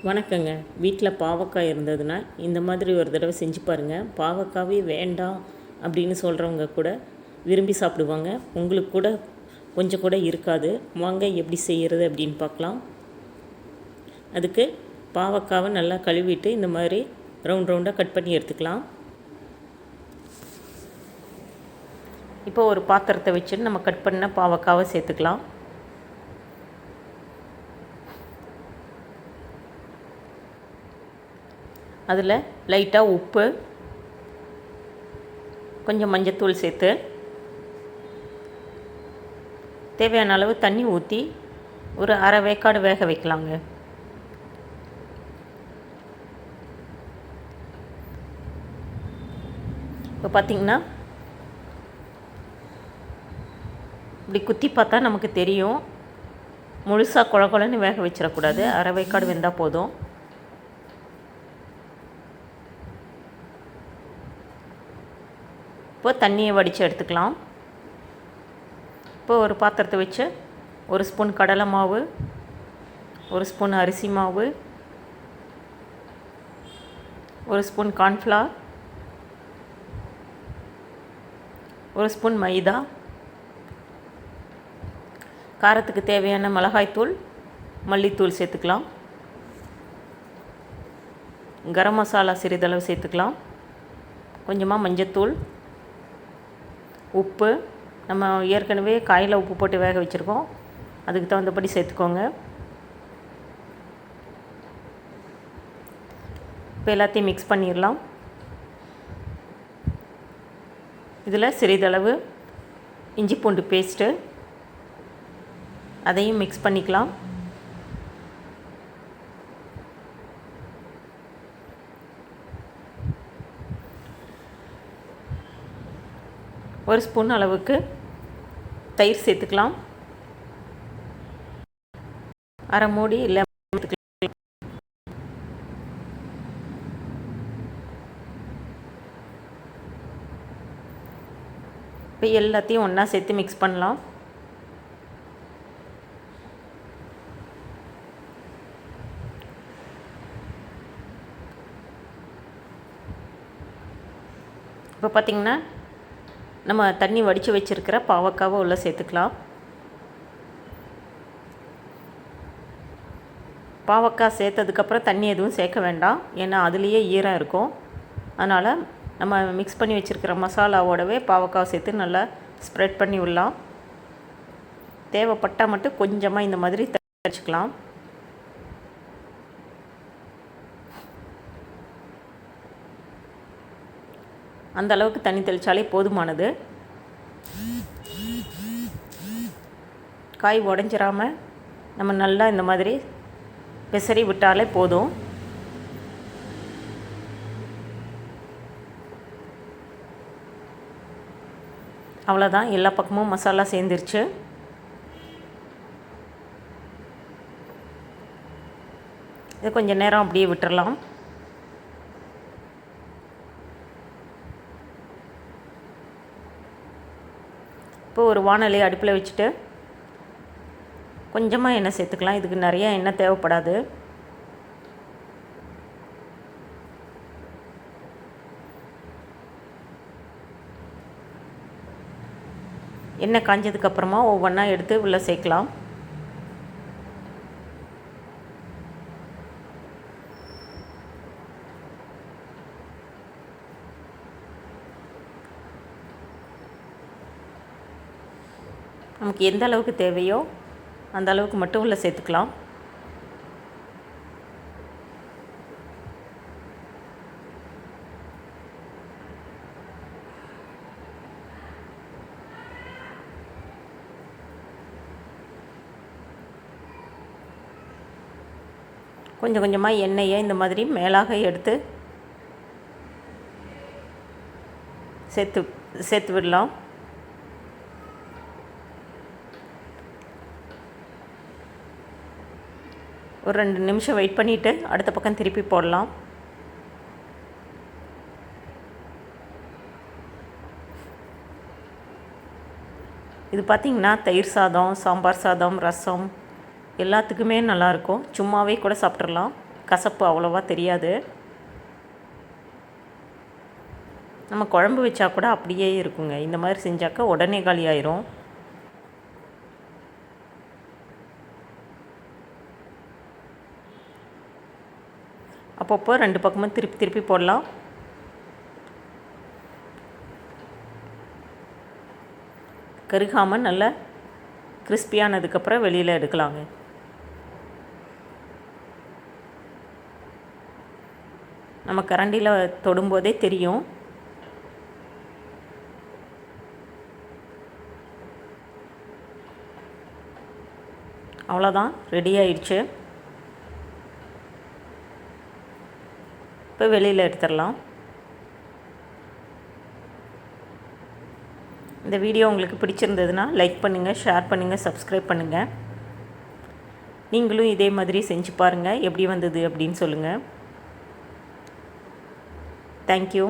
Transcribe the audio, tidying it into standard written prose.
வணக்கங்க. வீட்டில் பாவக்காய் இருந்ததுன்னா இந்த மாதிரி ஒரு தடவை செஞ்சு பாருங்கள். பாவக்காவே வேண்டாம் அப்படின்னு சொல்கிறவங்க கூட விரும்பி சாப்பிடுவாங்க. உங்களுக்கு கூட கொஞ்சம் கூட இருக்காது. வாங்க எப்படி செய்கிறது அப்படின்னு பார்க்கலாம். அதுக்கு பாவக்காவை நல்லா கழுவிட்டு இந்த மாதிரி ரவுண்டாக கட் பண்ணி எடுத்துக்கலாம். இப்போ ஒரு பாத்திரத்தை வச்சுட்டு நம்ம கட் பண்ண பாவக்காவை சேர்த்துக்கலாம். அதில் லைட்டாக உப்பு, கொஞ்சம் மஞ்சத்தூள் சேர்த்து தேவையான அளவு தண்ணி ஊற்றி ஒரு அரை வேக்காடு வேக வைக்கலாங்க. இப்போ பார்த்திங்கன்னா இப்படி குத்தி பார்த்தா நமக்கு தெரியும். முழுசாக குழ குழன்னு வேக வச்சிடக்கூடாது. அரை வேக்காடு வெந்தால் போதும். இப்போ தண்ணியை வடித்து எடுத்துக்கலாம். இப்போ ஒரு பாத்திரத்தை வச்சு ஒரு ஸ்பூன் கடலை மாவு, ஒரு ஸ்பூன் அரிசி மாவு, ஒரு ஸ்பூன் கார்ன்ஃப்ளவர், ஒரு ஸ்பூன் மைதா, காரத்துக்கு தேவையான மிளகாய்த்தூள், மல்லித்தூள் சேர்த்துக்கலாம். கரம் மசாலா சிறிதளவு சேர்த்துக்கலாம். கொஞ்சமாக மஞ்சத்தூள், உப்பு, நம்ம ஏற்கனவே காயில் உப்பு போட்டு வேக வச்சுருக்கோம், அதுக்கு தகுந்தபடி சேர்த்துக்கோங்க. இப்போ எல்லாத்தையும் மிக்ஸ் பண்ணிடலாம். இதில் சிறிதளவு இஞ்சி பூண்டு பேஸ்ட்டு, அதையும் மிக்ஸ் பண்ணிக்கலாம். ஒரு ஸ்பூன் அளவுக்கு தயிர் சேர்த்துக்கலாம். அரை மூடி இல்லை இப்போ எல்லாத்தையும் ஒன்றா சேர்த்து மிக்ஸ் பண்ணலாம். இப்போ பார்த்திங்கன்னா நம்ம தண்ணி வடித்து வச்சுருக்கிற பாவக்காவை உள்ளே சேர்த்துக்கலாம். பாவக்காய் சேர்த்ததுக்கப்புறம் தண்ணி எதுவும் சேர்க்க வேண்டாம், ஏன்னா அதுலேயே ஈரம் இருக்கும். அதனால் நம்ம மிக்ஸ் பண்ணி வச்சுருக்கிற மசாலாவோடவே பாவக்காய் சேர்த்து நல்லா ஸ்ப்ரெட் பண்ணி விடலாம். தேவைப்பட்டால் மட்டும் கொஞ்சமாக இந்த மாதிரி தச்சுக்கலாம். அந்த அளவுக்கு தண்ணி தெளித்தாலே போதுமானது. காய் உடஞ்சிராமல் நம்ம நல்லா இந்த மாதிரி பெசரி விட்டாலே போதும். அவ்வளோதான், எல்லா பக்கமும் மசாலா சேர்ந்துருச்சு. இது கொஞ்சம் நேரம் அப்படியே விட்டுறலாம். இப்போ ஒரு வாணலி அடுப்பில் வச்சுட்டு கொஞ்சமாக எண்ணெய் சேர்த்துக்கலாம். இதுக்கு நிறைய எண்ணெய் தேவைப்படாது. எண்ணெய் காஞ்சதுக்கப்புறமா ஒவ்வொன்றா எடுத்து உள்ளே சேர்க்கலாம். நமக்கு எந்த அளவுக்கு தேவையோ அந்த அளவுக்கு மட்டும் உள்ளே சேர்த்துக்கலாம். கொஞ்சம் கொஞ்சமாக எண்ணெயை இந்த மாதிரி மேலாக எடுத்து சேர்த்து விடலாம். ஒரு 2 நிமிஷம் வெயிட் பண்ணிவிட்டு அடுத்த பக்கம் திருப்பி போடலாம். இது பார்த்திங்கன்னா தயிர் சாதம், சாம்பார் சாதம், ரசம் எல்லாத்துக்குமே நல்லாயிருக்கும். சும்மாவே கூட சாப்பிட்றலாம். கசப்பு அவ்வளோவா தெரியாது. நம்ம குழம்பு வச்சா கூட அப்படியே இருக்குங்க. இந்த மாதிரி செஞ்சாக்கா உடனே காலி ஆயிரும். அப்பப்போ 2 பக்கமும் திருப்பி திருப்பி போடலாம். கருகாமல் நல்லா கிறிஸ்பியானதுக்கப்புறம் வெளியில் எடுக்கலாங்க. நம்ம கரண்டியில் தொடும்போதே தெரியும். அவ்வளோதான், ரெடி ஆயிடுச்சு. இப்போ வெளியில் எடுத்துடலாம். இந்த வீடியோ உங்களுக்கு பிடிச்சிருந்ததுன்னா லைக் பண்ணுங்கள், ஷேர் பண்ணுங்கள், சப்ஸ்கிரைப் பண்ணுங்கள். நீங்களும் இதே மாதிரி செஞ்சு பாருங்கள், எப்படி வந்தது அப்படின்னு சொல்லுங்கள். தேங்க்யூ.